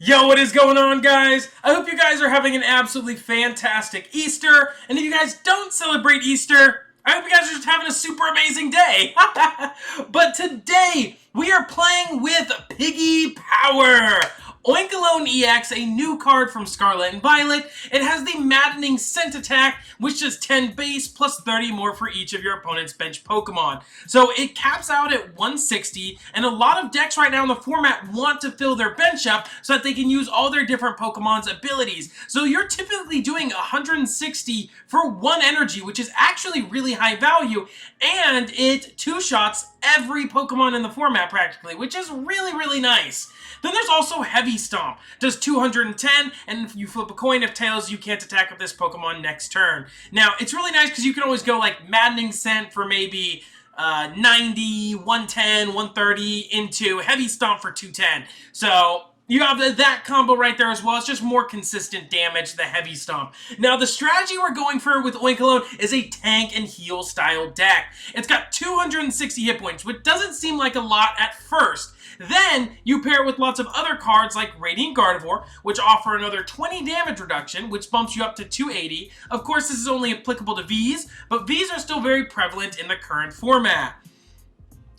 Yo, what is going on, guys? I hope you guys are having an absolutely fantastic Easter, and if you guys don't celebrate Easter, I hope you guys are just having a super amazing day. But today, we are playing with Piggy Power. Oinkologne EX, a new card from Scarlet and Violet. It has the maddening scent attack, which does 10 base plus 30 more for each of your opponent's bench Pokemon. So it caps out at 160, and a lot of decks right now in the format want to fill their bench up so that they can use all their different Pokemon's abilities. So you're typically doing 160 for 1 energy, which is actually really high value, and it two-shots every Pokemon in the format practically, which is really, really nice. Then there's also Heavy Stomp. Does 210, and if you flip a coin, if tails, you can't attack with this Pokemon next turn. Now, it's really nice because you can always go like Maddening Scent for maybe 90, 110, 130 into Heavy Stomp for 210. So you have that combo right there as well. It's just more consistent damage, the Heavy Stomp. Now, the strategy we're going for with Oinkologne is a tank and heal style deck. It's got 260 hit points, which doesn't seem like a lot at first. Then, you pair it with lots of other cards like Radiant Gardevoir, which offer another 20 damage reduction, which bumps you up to 280. Of course, this is only applicable to Vs, but Vs are still very prevalent in the current format.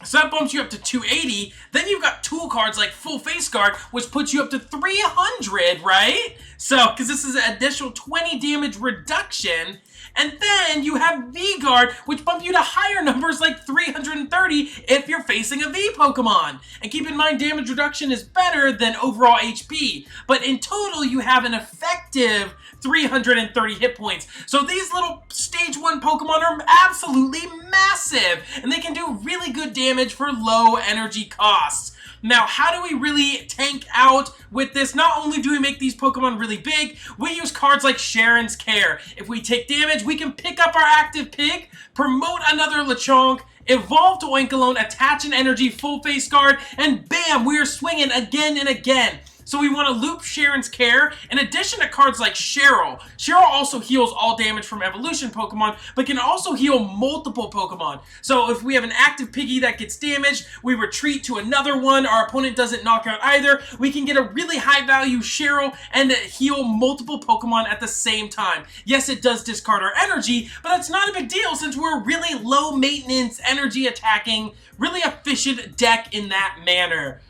So that bumps you up to 280. Then you've got tool cards like Full Face Guard, which puts you up to 300, right? So, because this is an additional 20 damage reduction. And then you have V-Guard, which bump you to higher numbers like 330 if you're facing a V Pokemon. And keep in mind, damage reduction is better than overall HP. But in total, you have an effective 330 hit points. So these little Stage 1 Pokemon are absolutely massive, and they can do really good damage for low energy costs. Now, how do we really tank out with this? Not only do we make these Pokemon really big, we use cards like Cheren's Care. If we take damage, we can pick up our active pig, promote another Lechonk, evolve to Oinkologne, attach an energy, Full Face Guard, and bam, we are swinging again and again. So we want to loop Cheren's Care, in addition to cards like Cheryl. Cheryl also heals all damage from evolution Pokemon, but can also heal multiple Pokemon. So if we have an active Piggy that gets damaged, we retreat to another one, our opponent doesn't knock out either, we can get a really high value Cheryl and heal multiple Pokemon at the same time. Yes, it does discard our energy, but that's not a big deal since we're a really low maintenance, energy attacking, really efficient deck in that manner.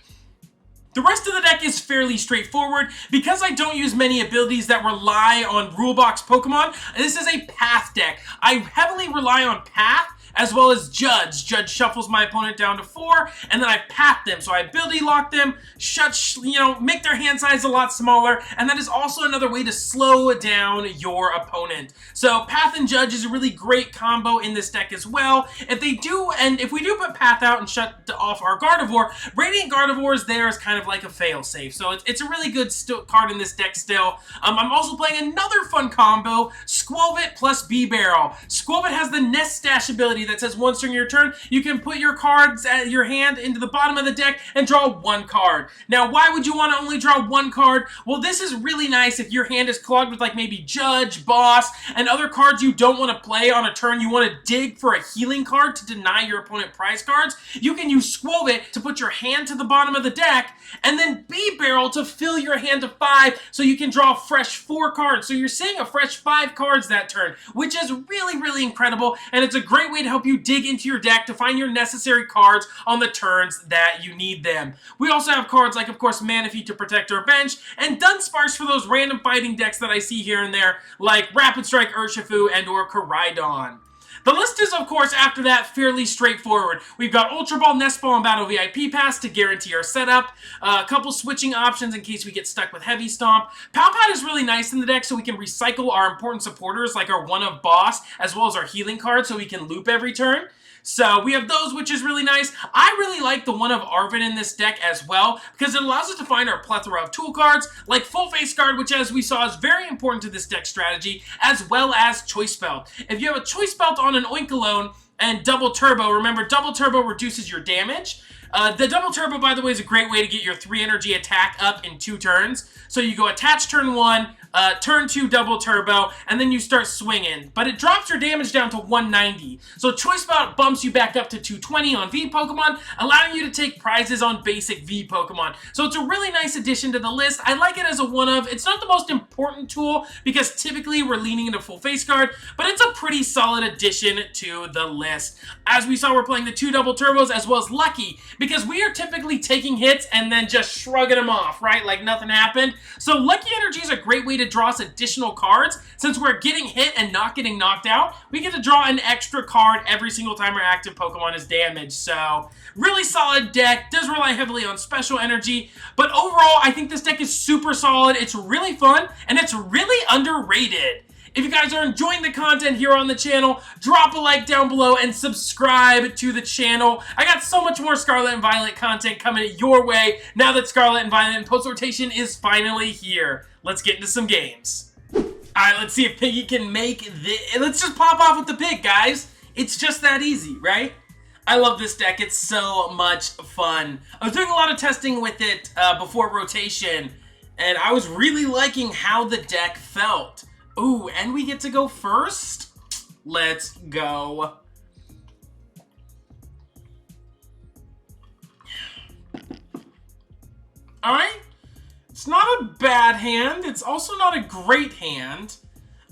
The rest of the deck is fairly straightforward. Because I don't use many abilities that rely on Rulebox Pokemon, this is a Path deck. I heavily rely on Path as well as Judge. Judge shuffles my opponent down to 4, and then I path them. So I ability lock them, make their hand size a lot smaller, and that is also another way to slow down your opponent. So Path and Judge is a really great combo in this deck as well. If we do put Path out and shut off our Gardevoir, Radiant Gardevoir is there as kind of like a fail-safe. So it's a really good card in this deck still. I'm also playing another fun combo, Skwovet plus Bibarel. Skwovet has the Nest Stash ability that says once during your turn, you can put your cards at your hand into the bottom of the deck and draw 1 card. Now, why would you want to only draw 1 card? Well, this is really nice if your hand is clogged with like maybe Judge, Boss, and other cards you don't want to play on a turn. You want to dig for a healing card to deny your opponent prize cards. You can use Skwovet to put your hand to the bottom of the deck, and then Bibarel to fill your hand to 5 so you can draw fresh 4 cards. So you're seeing a fresh 5 cards that turn, which is really, really incredible, and it's a great way to help you dig into your deck to find your necessary cards on the turns that you need them. We also have cards like, of course, Manaphy to protect our bench, and Dunsparce for those random fighting decks that I see here and there, like Rapid Strike Urshifu and or Koraidon. The list is, of course, after that, fairly straightforward. We've got Ultra Ball, Nest Ball, and Battle VIP Pass to guarantee our setup. A couple switching options in case we get stuck with Heavy Stomp. Pal Pad is really nice in the deck so we can recycle our important supporters like our one-of Boss, as well as our healing card so we can loop every turn. So we have those, which is really nice. I really like the one of Arven in this deck as well, because it allows us to find our plethora of tool cards, like Full Face Guard, which as we saw is very important to this deck strategy, as well as Choice Belt. If you have a Choice Belt on an Oinkologne and Double Turbo, remember Double Turbo reduces your damage. The Double Turbo, by the way, is a great way to get your 3 energy attack up in 2 turns. So you go attach turn 1, turn 2 double turbo, and then you start swinging. But it drops your damage down to 190. So Choice Belt bumps you back up to 220 on V Pokemon, allowing you to take prizes on basic V Pokemon. So it's a really nice addition to the list. I like it as a one-of. It's not the most important tool because typically we're leaning into full face guard, but it's a pretty solid addition to the list. As we saw, we're playing the 2 double turbos as well as Lucky, because we are typically taking hits and then just shrugging them off, right? Like nothing happened. So Lucky Energy is a great way to draw us additional cards. Since we're getting hit and not getting knocked out, we get to draw an extra card every single time our active Pokemon is damaged. So really solid deck, does rely heavily on special energy, but overall I think this deck is super solid. It's really fun and it's really underrated. If you guys are enjoying the content here on the channel, drop a like down below and subscribe to the channel. I got so much more Scarlet and Violet content coming your way now that Scarlet and Violet and Post Rotation is finally here. Let's get into some games. Alright, let's see if Piggy can make this. Let's just pop off with the pig, guys. It's just that easy, right? I love this deck. It's so much fun. I was doing a lot of testing with it before rotation, and I was really liking how the deck felt. Ooh, and we get to go first? Let's go. Alright. It's not a bad hand. It's also not a great hand.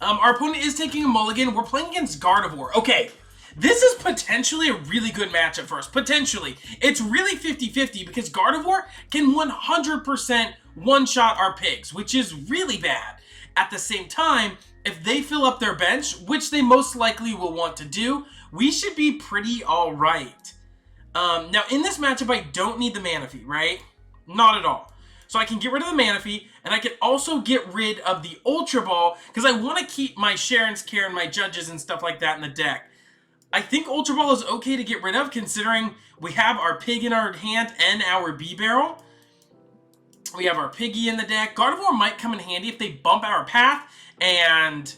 Our opponent is taking a mulligan. We're playing against Gardevoir. Okay, this is potentially a really good matchup for us. Potentially. It's really 50-50 because Gardevoir can 100% one-shot our pigs, which is really bad. At the same time, if they fill up their bench, which they most likely will want to do, we should be pretty alright. Now, in this matchup, I don't need the Manaphy, right? Not at all. So I can get rid of the Manaphy, and I can also get rid of the Ultra Ball, because I want to keep my Cheren's, Cheren, my Judges, and stuff like that in the deck. I think Ultra Ball is okay to get rid of, considering we have our Pig in our hand and our Bibarel. We have our Piggy in the deck. Gardevoir might come in handy if they bump our path and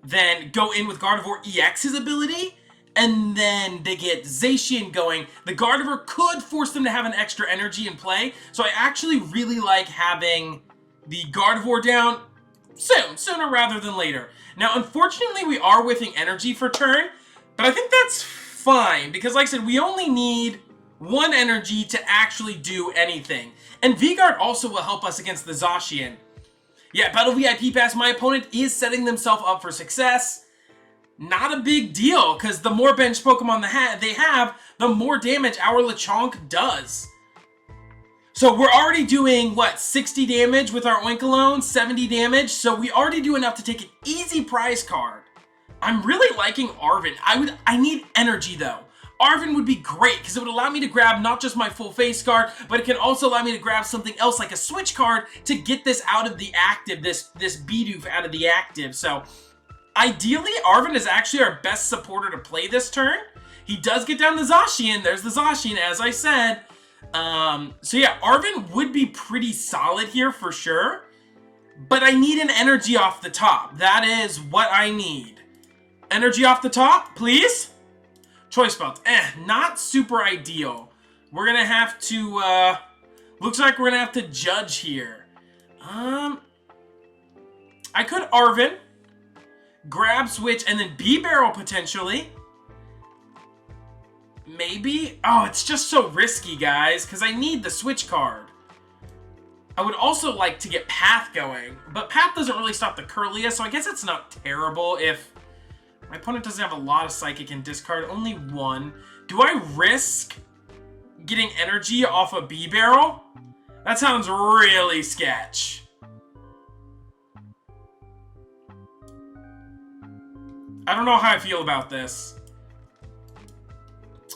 then go in with Gardevoir EX's ability, and then they get Zacian going. The Gardevoir could force them to have an extra energy in play, so I actually really like having the Gardevoir down sooner rather than later. Now, unfortunately, we are whiffing energy for turn, but I think that's fine, because like I said, we only need 1 energy to actually do anything. And V-Guard also will help us against the Zacian. Yeah, Battle VIP Pass, my opponent is setting themselves up for success. Not a big deal, because the more bench Pokemon they have, the more damage our Lechonk does. So we're already doing, what, 60 damage with our Oinkologne, 70 damage, so we already do enough to take an easy prize card. I'm really liking Arven. I need energy, though. Arven would be great because it would allow me to grab not just my full face card, but it can also allow me to grab something else like a switch card to get this out of the active, this Bidoof out of the active. So ideally, Arven is actually our best supporter to play this turn. He does get down the Zacian. There's the Zacian, as I said. So yeah, Arven would be pretty solid here for sure. But I need an energy off the top. That is what I need. Energy off the top, please. Choice Belt, not super ideal. We're gonna have to, looks like we're gonna have to judge here. I could Arven, grab Switch, and then Bibarel potentially. Maybe? Oh, it's just so risky, guys, because I need the Switch card. I would also like to get Path going, but Path doesn't really stop the Curlia, so I guess it's not terrible if my opponent doesn't have a lot of Psychic and discard, only 1. Do I risk getting energy off a Bibarel? That sounds really sketch. I don't know how I feel about this.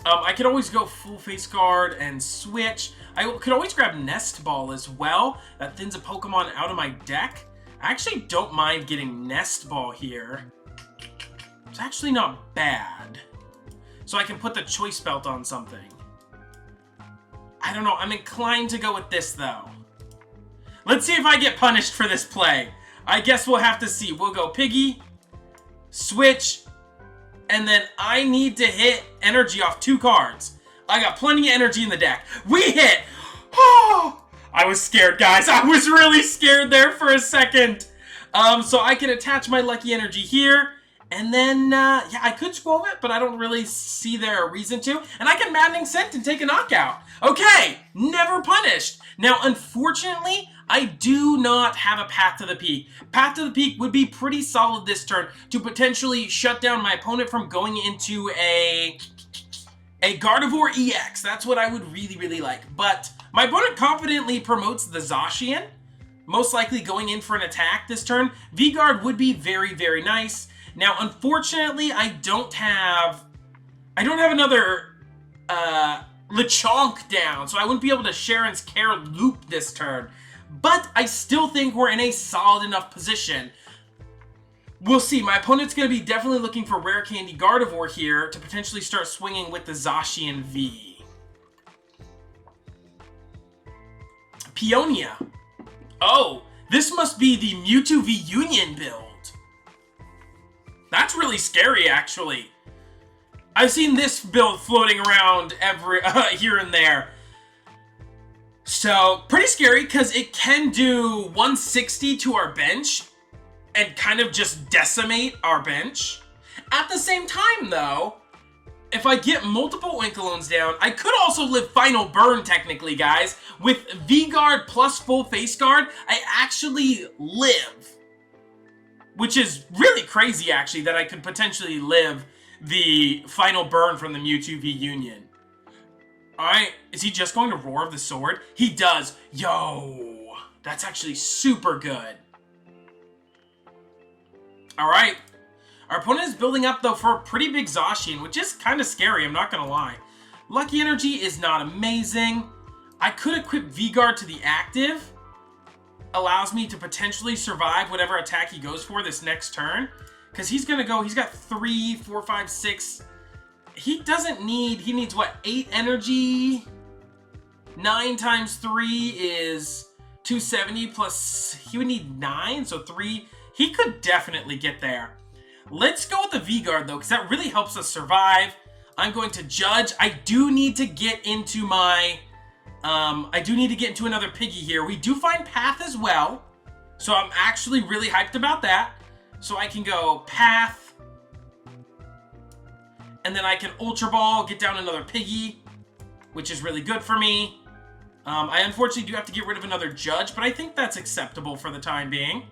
I could always go full face guard and switch. I could always grab Nest Ball as well. That thins a Pokemon out of my deck. I actually don't mind getting Nest Ball here. It's actually not bad. So I can put the Choice Belt on something. I don't know. I'm inclined to go with this, though. Let's see if I get punished for this play. I guess we'll have to see. We'll go Piggy, Switch, and then I need to hit energy off 2 cards. I got plenty of energy in the deck. We hit! Oh! I was scared, guys. I was really scared there for a second. So I can attach my Lucky Energy here. And then, yeah, I could Skwovet, but I don't really see there a reason to. And I can Maddening Scent and take a knockout. Okay, never punished. Now, unfortunately, I do not have a Path to the Peak. Path to the Peak would be pretty solid this turn to potentially shut down my opponent from going into a Gardevoir EX. That's what I would really, really like. But my opponent confidently promotes the Zacian, most likely going in for an attack this turn. V-Guard would be very, very nice. Now, unfortunately, I don't have another Lechonk down, so I wouldn't be able to Cheren's Care loop this turn. But I still think we're in a solid enough position. We'll see. My opponent's going to be definitely looking for Rare Candy Gardevoir here to potentially start swinging with the Zacian V. Peonia. Oh, this must be the Mewtwo V Union build. That's really scary, actually. I've seen this build floating around here and there. So, pretty scary, because it can do 160 to our bench and kind of just decimate our bench. At the same time, though, if I get multiple Oinkolognes down, I could also live Final Burn, technically, guys. With V-Guard plus full Face Guard, I actually live. Which is really crazy, actually, that I could potentially live the Final Burn from the Mewtwo V Union. Alright, is he just going to Roar of the Sword? He does. Yo, that's actually super good. Alright, our opponent is building up, though, for a pretty big Zacian, which is kind of scary, I'm not going to lie. Lucky Energy is not amazing. I could equip V-Guard to the active. Allows me to potentially survive whatever attack he goes for this next turn. Because he's going to go, he's got 3, 4, 5, 6. He doesn't need, he needs what, 8 energy? 9 times 3 is 270 plus, he would need 9, so 3. He could definitely get there. Let's go with the V-Guard though, because that really helps us survive. I'm going to Judge. I do need to get into my... another Piggy here. We do find Path as well. So I'm actually really hyped about that. So I can go Path. And then I can Ultra Ball, get down another Piggy, which is really good for me. I unfortunately do have to get rid of another Judge, but I think that's acceptable for the time being.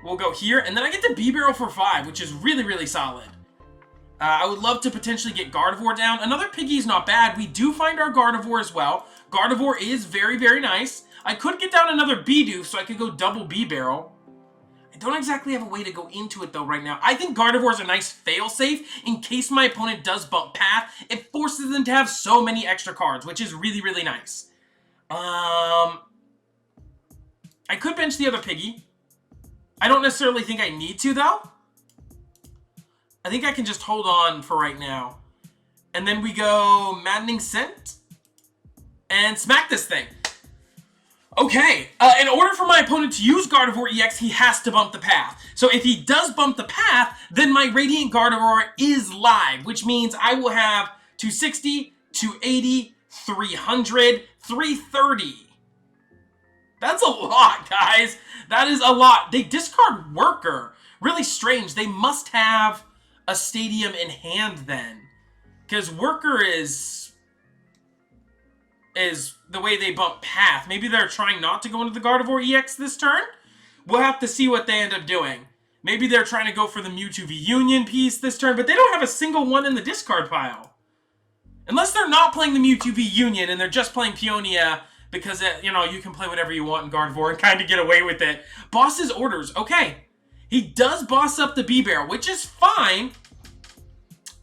We'll go here, and then I get the Bibarel for 5, which is really, really solid. I would love to potentially get Gardevoir down. Another Piggy is not bad. We do find our Gardevoir as well. Gardevoir is very, very nice. I could get down another Bidoof, so I could go double Bibarel. I don't exactly have a way to go into it, though, right now. I think Gardevoir is a nice fail-safe in case my opponent does bump Path. It forces them to have so many extra cards, which is really, really nice. I could bench the other Piggy. I don't necessarily think I need to, though. I think I can just hold on for right now. And then we go Maddening Scent. And smack this thing. Okay, in order for my opponent to use Gardevoir EX, he has to bump the Path. So if he does bump the Path, then my Radiant Gardevoir is live, which means I will have 260, 280, 300, 330. That's a lot, guys. That is a lot. They discard Worker. Really strange. They must have a Stadium in hand then. Because Worker is the way they bump Path. Maybe they're trying not to go into the Gardevoir EX this turn? We'll have to see what they end up doing. Maybe they're trying to go for the Mewtwo V Union piece this turn, but they don't have a single one in the discard pile. Unless they're not playing the Mewtwo V Union and they're just playing Peonia because, you know, you can play whatever you want in Gardevoir and kind of get away with it. Boss's orders. Okay. He does boss up the Bibarel, which is fine.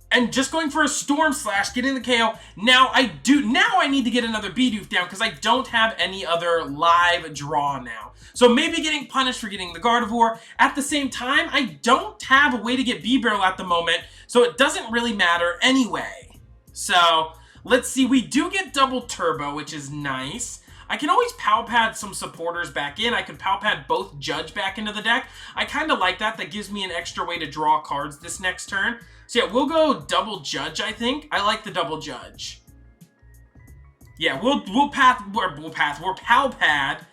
And just going for a Storm Slash, getting the KO. Now I need to get another Bidoof down because I don't have any other live draw now. So maybe getting punished for getting the Gardevoir. At the same time, I don't have a way to get Bibarel at the moment, so it doesn't really matter anyway. So let's see, we do get double turbo, which is nice. I can always Pal Pad some supporters back in. I can Pal Pad both Judge back into the deck. I kind of like that. That gives me an extra way to draw cards this next turn. So yeah, we'll go double Judge, I think. I like the double Judge. Yeah, we'll Pal Pad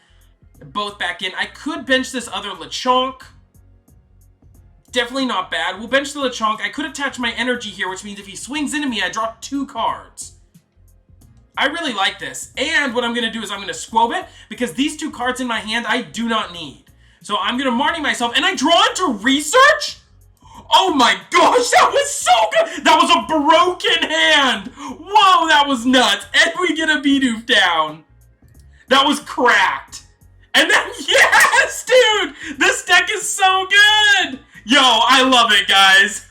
both back in. I could bench this other Lechonk. Definitely not bad. We'll bench the Lechonk. I could attach my energy here, which means if he swings into me, I draw 2 cards. I really like this. And what I'm going to do is I'm going to Skwovet, because these 2 cards in my hand I do not need. So I'm going to Marnie myself, and I draw into Research? Oh my gosh, that was so good! That was a broken hand! Whoa, that was nuts! And we get a Bidoof down. That was cracked. And then, yes, dude! This deck is so good! Yo, I love it, guys.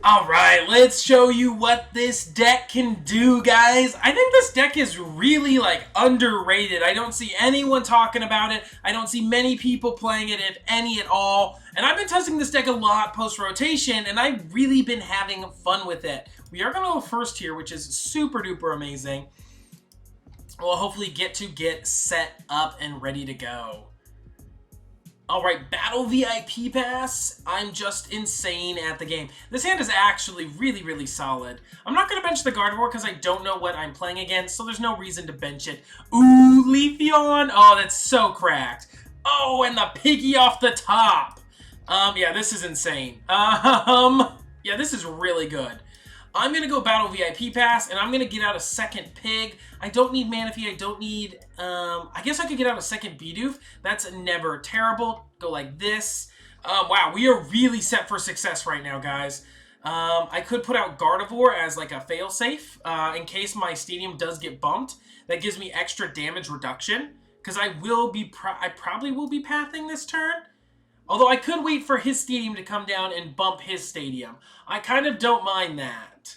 Alright, let's show you what this deck can do, guys. I think this deck is really, like, underrated. I don't see anyone talking about it. I don't see many people playing it, if any at all. And I've been testing this deck a lot post-rotation, and I've really been having fun with it. We are going to go first here, which is super duper amazing. We'll hopefully get set up and ready to go. Alright, Battle VIP Pass. I'm just insane at the game. This hand is actually really, really solid. I'm not going to bench the Gardevoir because I don't know what I'm playing against, so there's no reason to bench it. Ooh, Leafeon. Oh, that's so cracked. Oh, and the piggy off the top. Yeah, this is insane. Yeah, this is really good. I'm going to go Battle VIP Pass, and I'm going to get out a second Pig. I don't need Manaphy. I don't need... I guess I could get out a second Bidoof. That's never terrible. Go like this. Wow, we are really set for success right now, guys. I could put out Gardevoir as like a failsafe in case my stadium does get bumped. That gives me extra damage reduction, because I probably will be pathing this turn. Although I could wait for his stadium to come down and bump his stadium. I kind of don't mind that.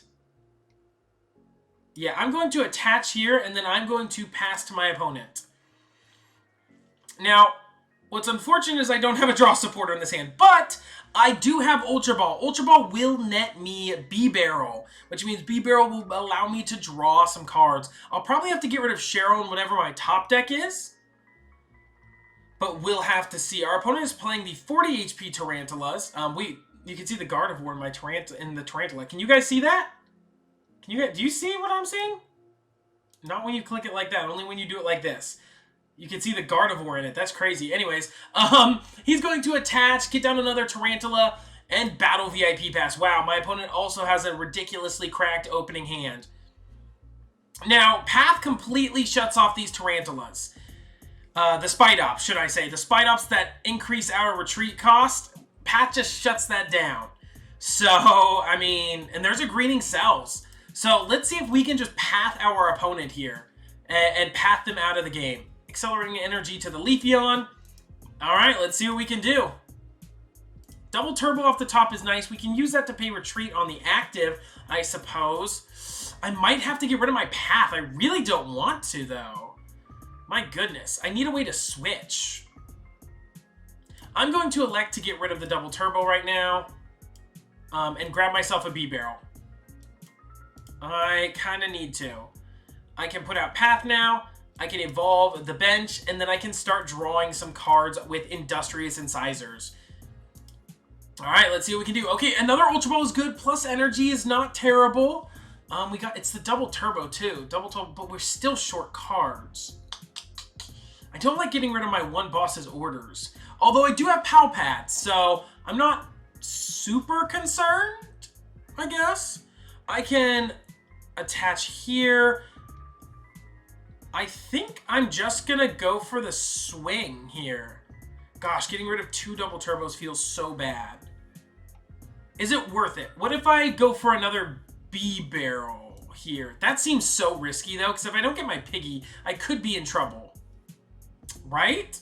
Yeah, I'm going to attach here, and then I'm going to pass to my opponent. Now, what's unfortunate is I don't have a draw supporter in this hand, but I do have Ultra Ball. Ultra Ball will net me Bibarel, which means Bibarel will allow me to draw some cards. I'll probably have to get rid of Cheryl and whatever my top deck is. But we'll have to see. Our opponent is playing the 40 HP Tarantulas. You can see the Gardevoir in the Tarantula. Can you guys see that? Do you see what I'm seeing? Not when you click it like that. Only when you do it like this. You can see the Gardevoir in it. That's crazy. Anyways, he's going to attach, get down another Tarantula, and Battle VIP Pass. Wow, my opponent also has a ridiculously cracked opening hand. Now, Path completely shuts off these Tarantulas. The Spite Ops, should I say. The Spite Ops that increase our retreat cost, Pat just shuts that down. So, I mean, and there's a Greening Cells. So, let's see if we can just path our opponent here and path them out of the game. Accelerating energy to the Leafeon. Alright, let's see what we can do. Double Turbo off the top is nice. We can use that to pay retreat on the active, I suppose. I might have to get rid of my path. I really don't want to, though. My goodness, I need a way to switch. I'm going to elect to get rid of the Double Turbo right now and grab myself a Bibarel. I kind of need to. I can put out Path now, I can evolve the bench, and then I can start drawing some cards with Industrious Incisors. Alright, let's see what we can do. Okay, another Ultra Ball is good, plus energy is not terrible. It's the Double Turbo too, but we're still short cards. I don't like getting rid of my one boss's orders. Although I do have Pal Pad, so I'm not super concerned, I guess. I can attach here. I think I'm just going to go for the swing here. Gosh, getting rid of 2 Double Turbos feels so bad. Is it worth it? What if I go for another Bibarel here? That seems so risky, though, because if I don't get my Piggy, I could be in trouble. Right?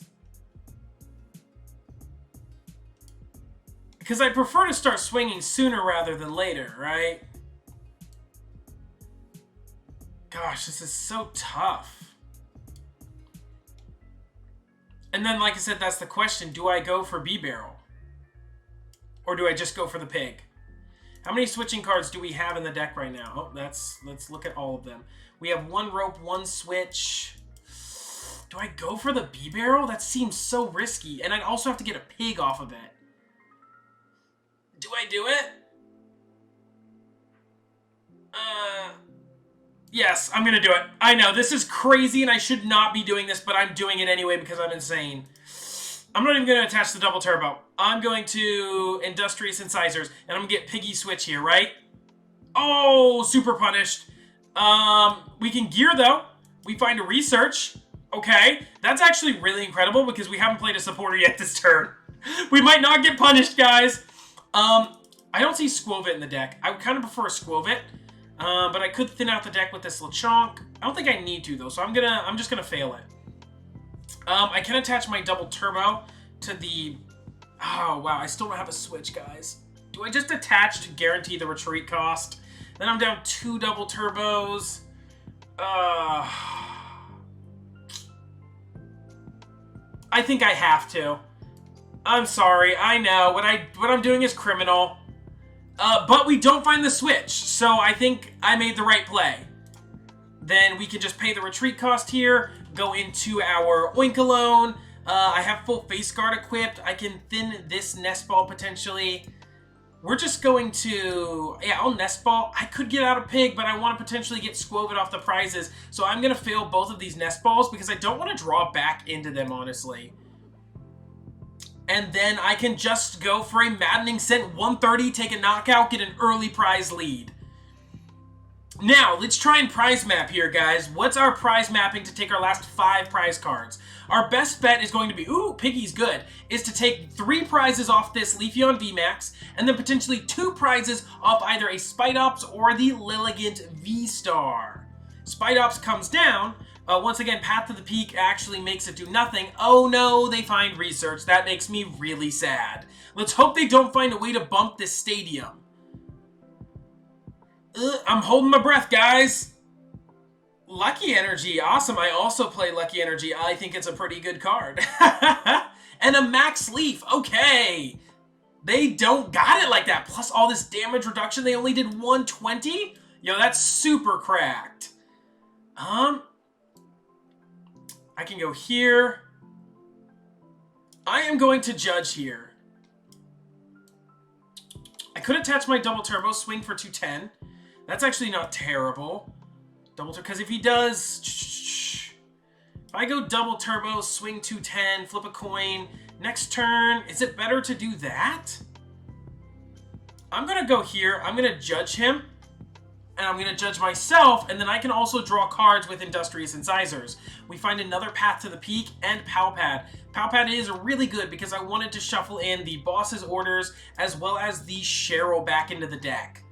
Because I prefer to start swinging sooner rather than later, right? Gosh, this is so tough. And then, like I said, that's the question. Do I go for Bibarel? Or do I just go for the Pig? How many switching cards do we have in the deck right now? Oh, let's look at all of them. We have 1 rope, 1 switch. Do I go for the Bibarel? That seems so risky. And I'd also have to get a Pig off of it. Do I do it? Yes, I'm gonna do it. I know, this is crazy and I should not be doing this, but I'm doing it anyway because I'm insane. I'm not even going to attach the double turbo. I'm going to Industrious Incisors, and I'm going to get Piggy Switch here, right? Oh, super punished. We can gear, though. We find a research. Okay, that's actually really incredible because we haven't played a supporter yet this turn. We might not get punished, guys. I don't see Skwovet in the deck. I would kind of prefer a Skwovet, but I could thin out the deck with this Lechonk. I don't think I need to, though, so I'm just gonna fail it. I can attach my double turbo to the... Oh, wow, I still don't have a switch, guys. Do I just attach to guarantee the retreat cost? Then I'm down 2 double turbos. I think I have to. I'm sorry, I know. What I'm doing is criminal. But we don't find the switch, so I think I made the right play. Then we can just pay the retreat cost here, go into our Oinkologne. I have full face guard equipped. I can thin this Nest Ball potentially. We're just going to... Yeah, I'll Nest Ball. I could get out a Pig, but I want to potentially get Skwovet off the prizes. So I'm going to fail both of these Nest Balls because I don't want to draw back into them, honestly. And then I can just go for a Maddening Scent 130, take a knockout, get an early prize lead. Now, let's try and prize map here, guys. What's our prize mapping to take our last 5 prize cards? Our best bet is going to be, ooh, Piggy's good, is to take 3 prizes off this Leafeon Vmax, and then potentially 2 prizes off either a Spidops or the Lilligant V-Star. Spidops comes down. Once again, Path to the Peak actually makes it do nothing. Oh no, they find research. That makes me really sad. Let's hope they don't find a way to bump this stadium. I'm holding my breath, guys. Lucky Energy, awesome. I also play Lucky Energy. I think it's a pretty good card. And a Max Leaf, okay. They don't got it like that. Plus all this damage reduction, they only did 120? Yo, that's super cracked. I can go here. I am going to Judge here. I could attach my double turbo, swing for 210. That's actually not terrible. Double turbo, because if he does... If I go double turbo, swing 210, flip a coin, next turn, is it better to do that? I'm going to go here. I'm going to Judge him. And I'm going to Judge myself, and then I can also draw cards with Industrious Incisors. We find another Path to the Peak and Pal Pad. Pal Pad is really good because I wanted to shuffle in the boss's orders as well as the Cheryl back into the deck.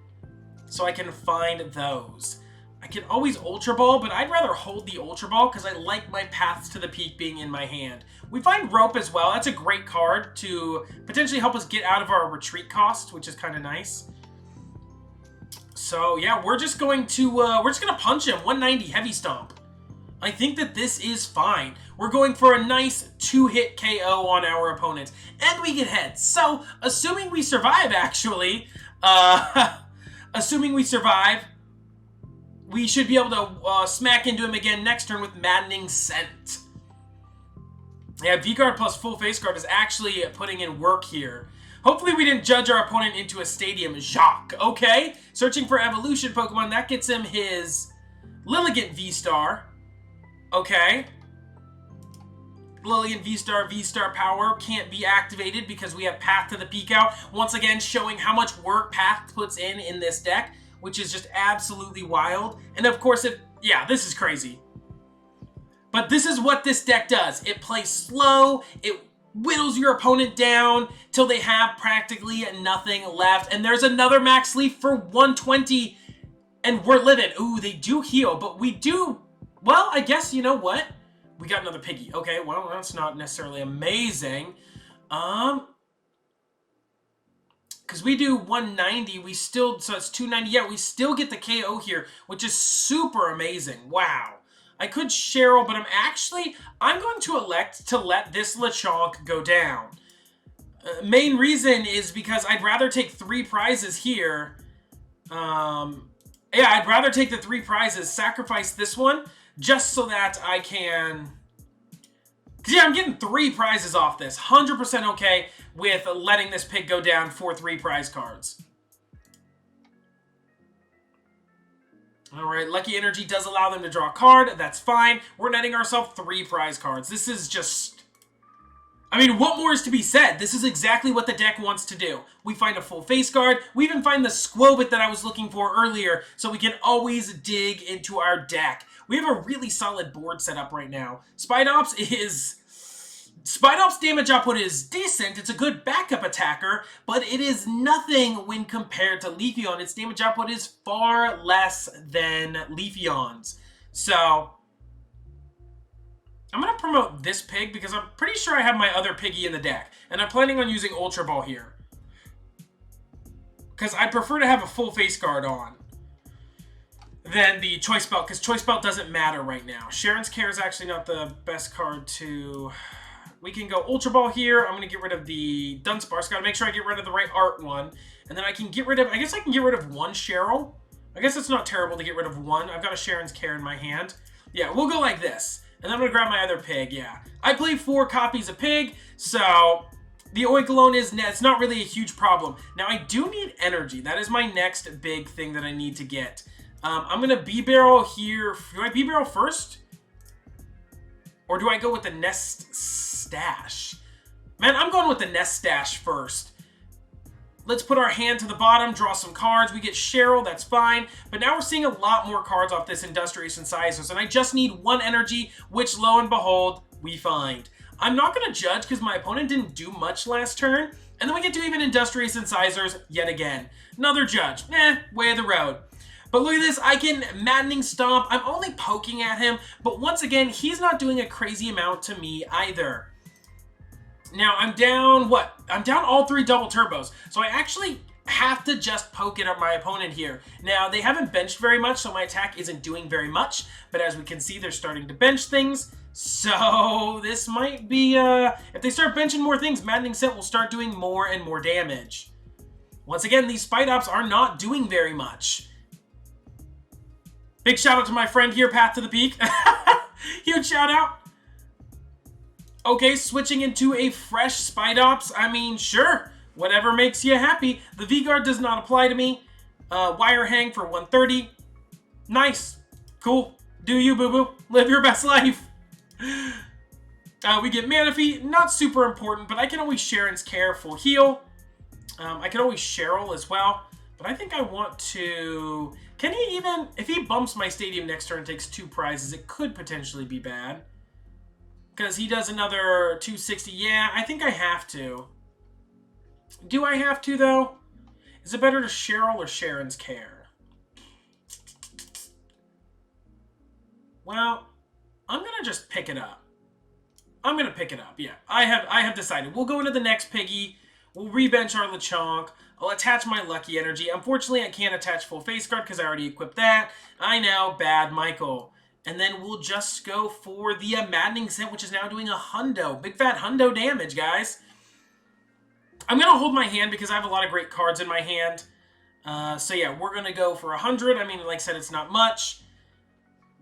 So I can find those. I can always Ultra Ball, but I'd rather hold the Ultra Ball because I like my Paths to the Peak being in my hand. We find Rope as well. That's a great card to potentially help us get out of our retreat cost, which is kind of nice. So yeah, we're just gonna punch him. 190 heavy stomp. I think that this is fine. We're going for a nice 2-hit KO on our opponents, and we get heads. So assuming we survive, actually, assuming we survive, we should be able to smack into him again next turn with Maddening Scent. Yeah, V-Guard plus full face guard is actually putting in work here. Hopefully we didn't judge our opponent into a stadium. Jacques, okay. Searching for evolution Pokemon. That gets him his Lilligant V-Star. Okay. Lilligant V-Star, V-Star power can't be activated because we have Path to the Peak out. Once again, showing how much work Path puts in this deck, which is just absolutely wild. And of course, yeah, this is crazy. But this is what this deck does. It plays slow. It whittles your opponent down till they have practically nothing left. And there's another Max Leaf for 120, and we're living. Ooh, they do heal, but we do... Well, I guess, you know what? We got another Piggy. Okay, well, that's not necessarily amazing. Because we do 190, we still... So it's 290. Yeah, we still get the KO here, which is super amazing. Wow. I could Cheryl, but I'm going to elect to let this Lechonk go down. Main reason is because I'd rather take 3 prizes here. Yeah, I'd rather take the 3 prizes, sacrifice this one, just so that I can... Yeah, I'm getting 3 prizes off this. 100% okay with letting this Pig go down for 3 prize cards. Alright, Lucky Energy does allow them to draw a card. That's fine. We're netting ourselves 3 prize cards. This is just... I mean, what more is to be said? This is exactly what the deck wants to do. We find a full face guard. We even find the Skwovet that I was looking for earlier, so we can always dig into our deck. We have a really solid board set up right now. Spidops damage output is decent. It's a good backup attacker, but it is nothing when compared to Leafeon. Its damage output is far less than Leafeon's. So I'm going to promote this pig because I'm pretty sure I have my other piggy in the deck. And I'm planning on using Ultra Ball here, because I prefer to have a full face guard on than the Choice Belt, because Choice Belt doesn't matter right now. Cheren's Care is actually not the best card to... We can go Ultra Ball here. I'm going to get rid of the Dunsparce. Got to make sure I get rid of the right art one. And then I can get rid of... I guess I can get rid of one Cheryl. I guess it's not terrible to get rid of one. I've got a Cheren's Care in my hand. Yeah, we'll go like this. And then I'm going to grab my other pig, yeah. I play 4 copies of pig, so the Oinkologne it's not really a huge problem. Now, I do need energy. That is my next big thing that I need to get. I'm going to Bibarel here. Do I Bibarel first? Or do I go with the Nest Stash? Man, I'm going with the Nest Stash first. Let's put our hand to the bottom, draw some cards. We get Cheryl, that's fine. But now we're seeing a lot more cards off this Industrious Incisors, and I just need 1 energy, which, lo and behold, we find. I'm not going to judge because my opponent didn't do much last turn. And then we get to even Industrious Incisors yet again. Another judge. Way of the road. But look at this, I can Maddening Stomp. I'm only poking at him, but once again, he's not doing a crazy amount to me either. Now, I'm down, what? I'm down all 3 double turbos, so I actually have to just poke it at my opponent here. Now, they haven't benched very much, so my attack isn't doing very much, but as we can see, they're starting to bench things, so this might be, if they start benching more things, Maddening Scent will start doing more and more damage. Once again, these Spidops are not doing very much. Big shout out to my friend here, Path to the Peak. Huge shout out. Okay, switching into a fresh Spidops. I mean, sure, whatever makes you happy. The V-Guard does not apply to me. Wire Hang for 130. Nice. Cool. Do you, boo-boo. Live your best life. We get Manaphy. Not super important, but I can always Cheren's Care full heal. I can always Cheryl as well. But I think I want to... Can he even... If he bumps my stadium next turn and takes 2 prizes, it could potentially be bad. Because he does another 260. Yeah, I think I have to. Do I have to, though? Is it better to Cheryl or Cheren's Care? Well, I'm going to just pick it up. I'm going to pick it up, yeah. I have decided. We'll go into the next piggy. We'll rebench our Lechonk. I'll attach my Lucky Energy. Unfortunately, I can't attach full face guard because I already equipped that. I know, bad Michael. And then we'll just go for the Maddening Scent, which is now doing a hundo. Big fat hundo damage, guys. I'm going to hold my hand because I have a lot of great cards in my hand. So yeah, we're going to go for 100. I mean, like I said, it's not much.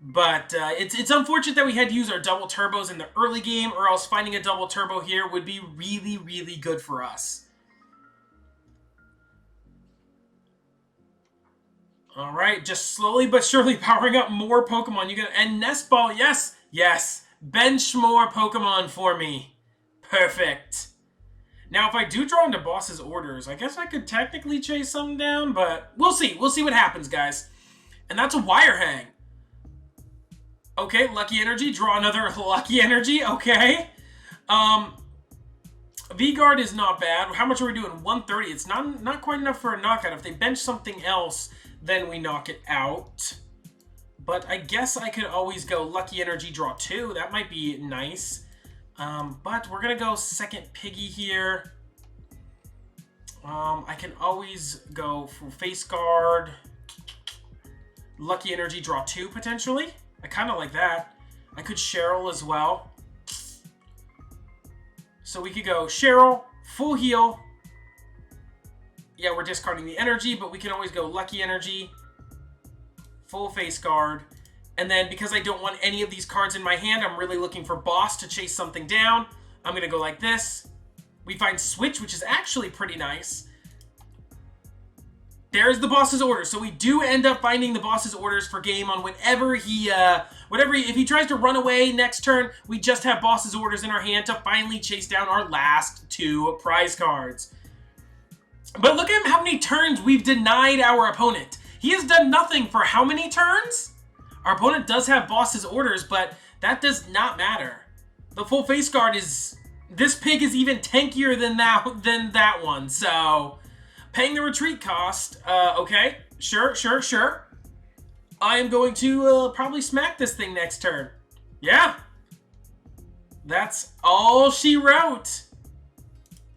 But it's unfortunate that we had to use our double turbos in the early game, or else finding a double turbo here would be really, really good for us. All right, just slowly but surely powering up more Pokemon. And Nest Ball, yes, yes. Bench more Pokemon for me. Perfect. Now, if I do draw into boss's orders, I guess I could technically chase some down, but we'll see. We'll see what happens, guys. And that's a Wire Hang. Okay, Lucky Energy. Draw another Lucky Energy. Okay. V-Guard is not bad. How much are we doing? 130. It's not quite enough for a knockout. If they bench something else, then we knock it out. But I guess I could always go Lucky Energy, draw 2. That might be nice. But we're going to go second piggy here. I can always go for face guard. Lucky Energy, draw 2 potentially. I kind of like that. I could Cheryl as well. So we could go Cheryl, full heal. Yeah, we're discarding the energy, but we can always go Lucky Energy, full face guard. And then because I don't want any of these cards in my hand, I'm really looking for boss to chase something down. I'm going to go like this. We find Switch, which is actually pretty nice. there's the boss's orders. So we do end up finding the boss's orders for game on whenever he, if he tries to run away next turn, we just have boss's orders in our hand to finally chase down our last 2 prize cards. But look at how many turns we've denied our opponent. He has done nothing for how many turns? Our opponent does have boss's orders, but that does not matter. The full face guard is... This pig is even tankier than that one, so... Paying the retreat cost, okay. Sure. I am going to probably smack this thing next turn. Yeah. That's all she wrote.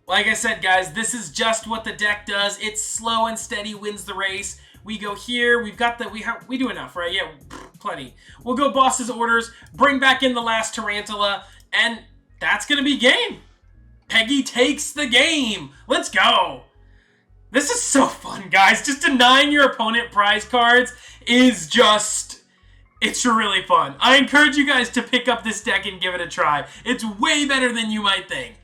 Like I said, guys, this is just what the deck does. It's slow and steady wins the race. We go here. We've got the... We do enough, right? Yeah, plenty. We'll go boss's orders, bring back in the last Tarantula, and that's going to be game. Peggy takes the game. Let's go. This is so fun, guys. Just denying your opponent prize cards is just... It's really fun. I encourage you guys to pick up this deck and give it a try. It's way better than you might think.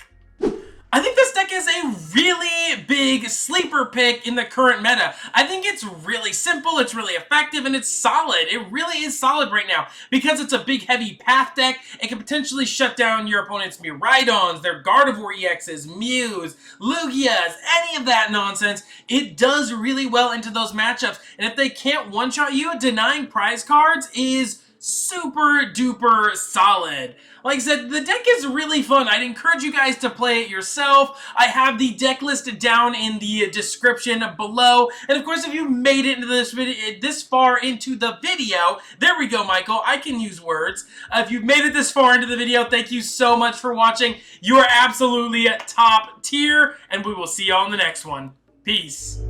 I think this deck is a really big sleeper pick in the current meta. I think it's really simple, it's really effective, and it's solid. It really is solid right now. Because it's a big, heavy path deck, it can potentially shut down your opponent's Miraidons, their Gardevoir EXs, Mews, Lugias, any of that nonsense. It does really well into those matchups. And if they can't one-shot you, denying prize cards is super duper solid. Like I said, the deck is really fun. I'd encourage you guys to play it yourself. I have the deck listed down in the description below. And of course, if you made it into this video, this far into the video, there we go, Michael. I can use words. If you've made it this far into the video, thank you so much for watching. You are absolutely top tier, and we will see you on the next one. Peace.